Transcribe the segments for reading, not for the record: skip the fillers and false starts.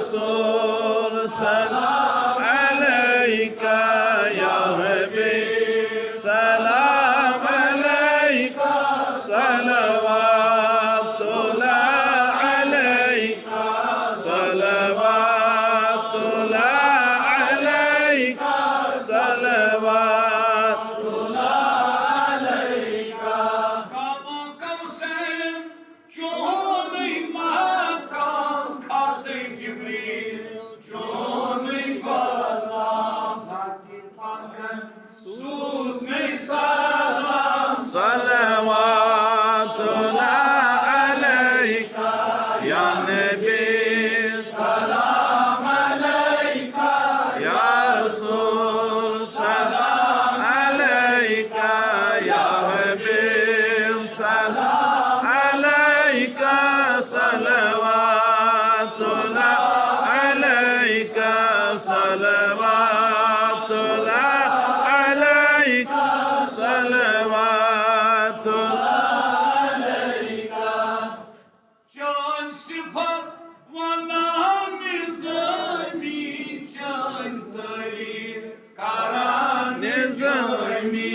رسول سلام عليك يا حبيب سلام عليك صلوات الله عليك صلوات الله عليك صلوات صلوات الله عليك يا نبي سلام عليك يا رسول سلام عليك يا حبيب سلام عليك صلوات الله عليك صلوات الله عليك صلوات Can sıfat valla nizami can tarif karan Nizami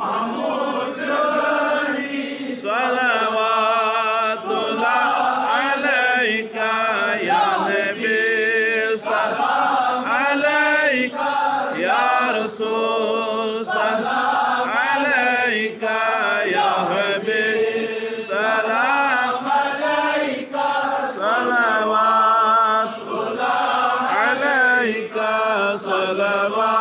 mahmud صلوات الله عليك يا نبي سلام عليك يا رسول سلام عليك يا حبيب سلام عليك صلوات الله عليك صلوات